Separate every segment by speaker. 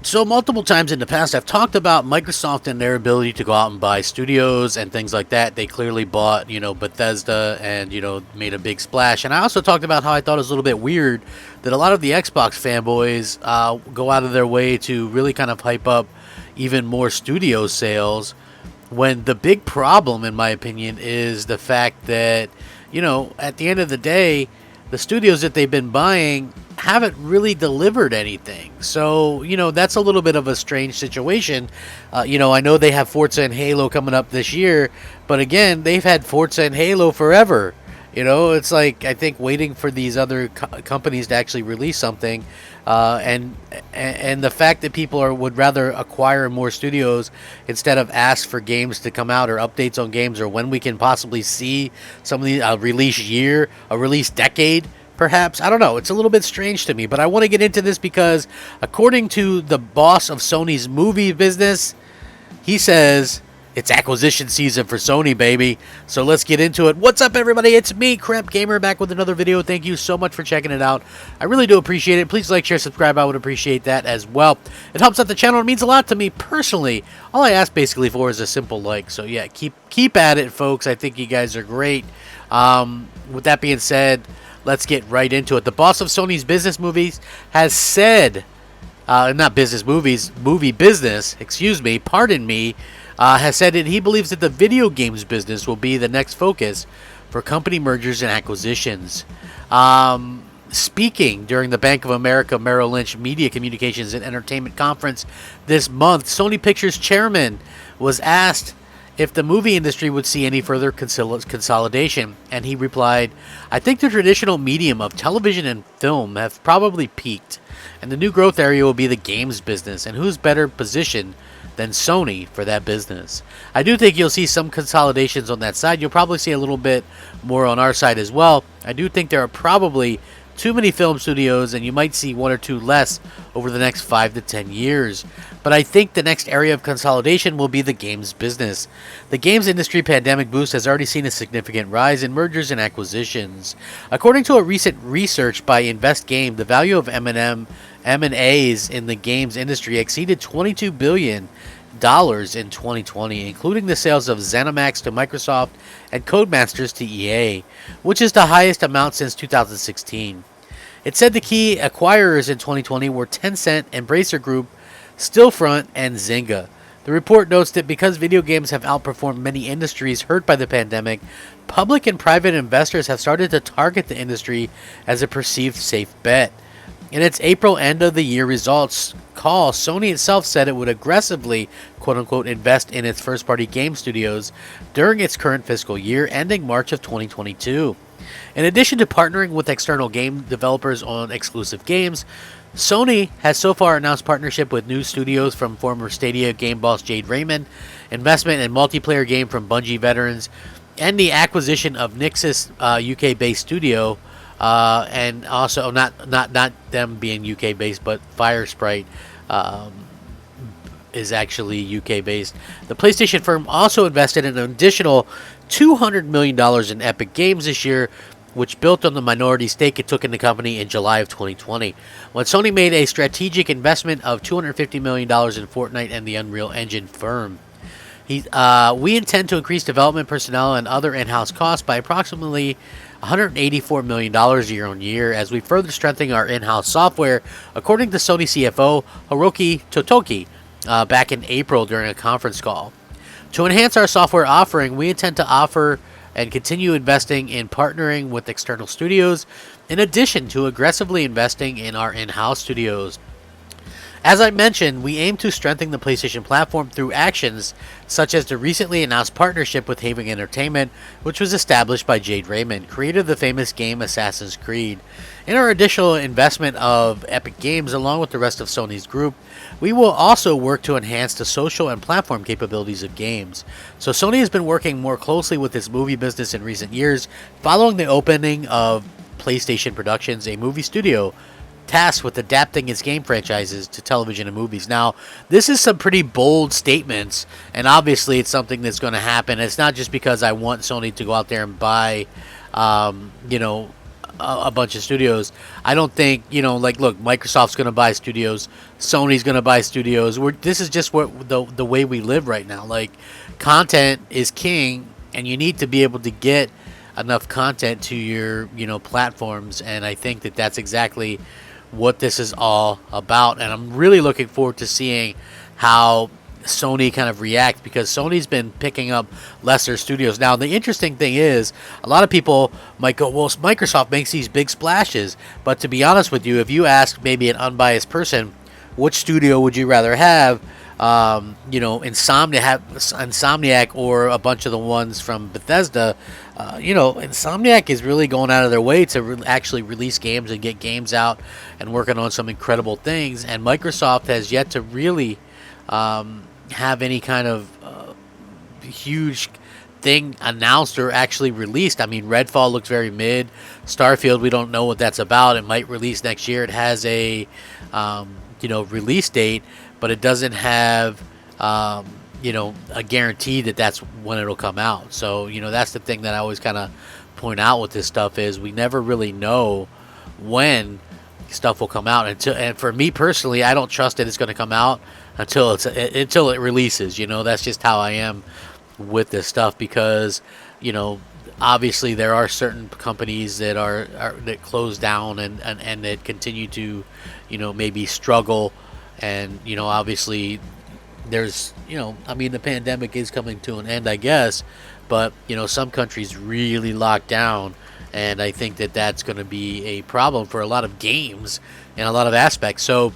Speaker 1: So multiple times in the past, I've talked about Microsoft and their ability to go out and buy studios and things like that. They clearly bought, Bethesda and, made a big splash. And I also talked about how I thought it was a little bit weird that a lot of the Xbox fanboys go out of their way to really kind of hype up even more studio sales when the big problem, in my opinion, is the fact that, at the end of the day, the studios that they've been buying haven't really delivered anything. So, that's a little bit of a strange situation. I know they have Forza and Halo coming up this year, but again, they've had Forza and Halo forever. It's like, I think, waiting for these other companies to actually release something, and the fact that people would rather acquire more studios instead of ask for games to come out or updates on games or when we can possibly see some of the release year, a release decade, perhaps. I don't know. It's a little bit strange to me, but I want to get into this because according to the boss of Sony's movie business, he says it's acquisition season for Sony, baby. So let's get into it. What's up, everybody? It's me, Crapgamer, back with another video. Thank you so much for checking it out. I really do appreciate it. Please like, share, subscribe. I would appreciate that as well. It helps out the channel. It means a lot to me personally. All I ask basically for is a simple like. So yeah, keep at it, folks. I think you guys are great. With that being said, let's get right into it. The boss of Sony's business movies has said, not business movies, movie business, excuse me, pardon me, has said that he believes that the video games business will be the next focus for company mergers and acquisitions. Speaking during the Bank of America Merrill Lynch Media Communications and Entertainment Conference this month, Sony Pictures chairman was asked if the movie industry would see any further consolidation, and he replied, "I think the traditional medium of television and film have probably peaked, and the new growth area will be the games business, and who's better positioned than Sony for that business. I do think you'll see some consolidations on that side. You'll probably see a little bit more on our side as well. I do think there are probably too many film studios, and you might see one or two less over the next 5 to 10 years. But I think the next area of consolidation will be the games business. The games industry pandemic boost has already seen a significant rise in mergers and acquisitions. According to a recent research by InvestGame, the value of M&As in the games industry exceeded $22 billion in 2020, including the sales of ZeniMax to Microsoft and Codemasters to EA, which is the highest amount since 2016. It said the key acquirers in 2020 were Tencent, Embracer Group, Stillfront, and Zynga. The report notes that because video games have outperformed many industries hurt by the pandemic, public and private investors have started to target the industry as a perceived safe bet. In its April end-of-the-year results call, Sony itself said it would aggressively, quote-unquote, invest in its first-party game studios during its current fiscal year, ending March of 2022. In addition to partnering with external game developers on exclusive games, Sony has so far announced partnership with new studios from former Stadia game boss Jade Raymond, investment in multiplayer game from Bungie veterans, and the acquisition of Nixxes UK-based studio, and also not them being UK based, but Firesprite is actually UK based. The PlayStation firm also invested an additional $200 million in Epic Games this year, which built on the minority stake it took in the company in July of 2020, when Sony made a strategic investment of $250 million in Fortnite and the Unreal Engine firm. We intend to increase development personnel and other in-house costs by approximately $184 million year on year as we further strengthen our in-house software, according to Sony CFO Hiroki Totoki back in April during a conference call. To enhance our software offering, we intend to offer and continue investing in partnering with external studios, in addition to aggressively investing in our in-house studios. As I mentioned, we aim to strengthen the PlayStation platform through actions such as the recently announced partnership with Haven Entertainment, which was established by Jade Raymond, creator of the famous game Assassin's Creed. In our additional investment of Epic Games along with the rest of Sony's group, we will also work to enhance the social and platform capabilities of games. So Sony has been working more closely with its movie business in recent years, following the opening of PlayStation Productions, a movie studio tasked with adapting its game franchises to television and movies. Now, this is some pretty bold statements, and obviously it's something that's going to happen. It's not just because I want Sony to go out there and buy, a bunch of studios. I don't think, like, look, Microsoft's going to buy studios, Sony's going to buy studios. This is just what the way we live right now. Like, content is king, and you need to be able to get enough content to your platforms, and I think that that's exactly what this is all about. And I'm really looking forward to seeing how Sony kind of react, because Sony's been picking up lesser studios. Now, the interesting thing is, a lot of people might go, well, Microsoft makes these big splashes. But to be honest with you, if you ask maybe an unbiased person, which studio would you rather have? Insomniac or a bunch of the ones from Bethesda. Insomniac is really going out of their way to actually release games and get games out and working on some incredible things. And Microsoft has yet to really have any kind of huge thing announced or actually released. I mean, Redfall looks very mid. Starfield, we don't know what that's about. It might release next year. It has a release date, but it doesn't have a guarantee that that's when it'll come out. So that's the thing that I always kind of point out with this stuff, is we never really know when stuff will come out. And for me personally, I don't trust that it's going to come out until it releases. That's just how I am with this stuff, because obviously there are certain companies that that close down and that continue to maybe struggle. And obviously there's the pandemic is coming to an end, I guess, but some countries really lock down, and I think that that's going to be a problem for a lot of games and a lot of aspects. So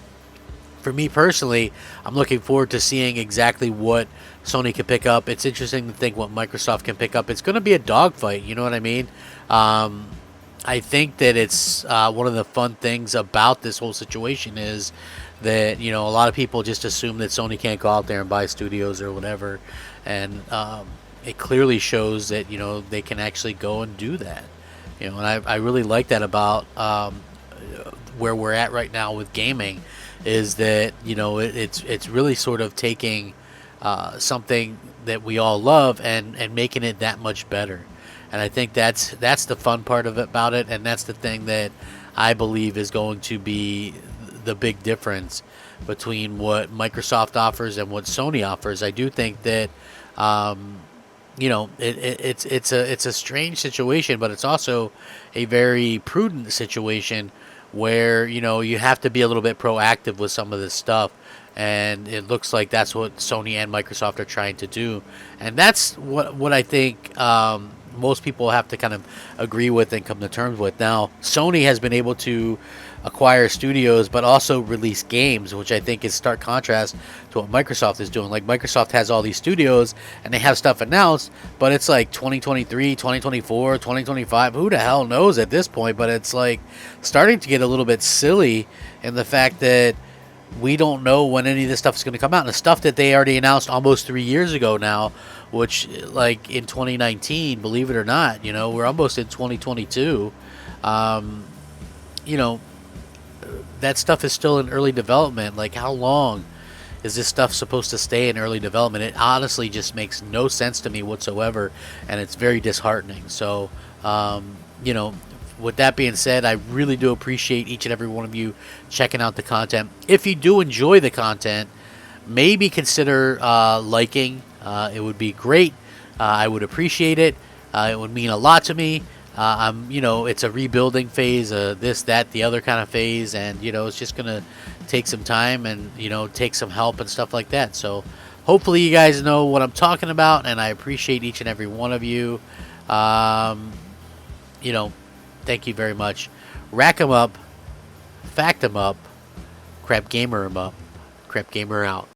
Speaker 1: for me personally, I'm looking forward to seeing exactly what Sony can pick up. It's interesting to think what Microsoft can pick up. It's going to be a dogfight, you know what I mean? I think that it's one of the fun things about this whole situation is that a lot of people just assume that Sony can't go out there and buy studios or whatever, and it clearly shows that they can actually go and do that. And I really like that about where we're at right now with gaming, is that it's really sort of taking something that we all love and making it that much better. And I think that's the fun part of it, about it, and that's the thing that I believe is going to be the big difference between what Microsoft offers and what Sony offers. I do think that it's a strange situation, but it's also a very prudent situation where you have to be a little bit proactive with some of this stuff, and it looks like that's what Sony and Microsoft are trying to do, and that's what I think most people have to kind of agree with and come to terms with. Now, Sony has been able to acquire studios but also release games, which I think is stark contrast to what Microsoft is doing. Like, Microsoft has all these studios and they have stuff announced, but it's like 2023, 2024, 2025, who the hell knows at this point. But it's like starting to get a little bit silly in the fact that we don't know when any of this stuff is going to come out. And the stuff that they already announced almost 3 years ago now, which, like, in 2019, believe it or not, we're almost in 2022. That stuff is still in early development. Like, how long is this stuff supposed to stay in early development? It honestly just makes no sense to me whatsoever, and it's very disheartening. So, with that being said, I really do appreciate each and every one of you checking out the content. If you do enjoy the content, maybe consider liking. It would be great. I would appreciate it. It would mean a lot to me. It's a rebuilding phase, this, that, the other kind of phase, and it's just gonna take some time and take some help and stuff like that. So hopefully you guys know what I'm talking about, and I appreciate each and every one of you. Thank you very much. Rack 'em up, fact 'em up, Crapgamer 'em up, Crapgamer out.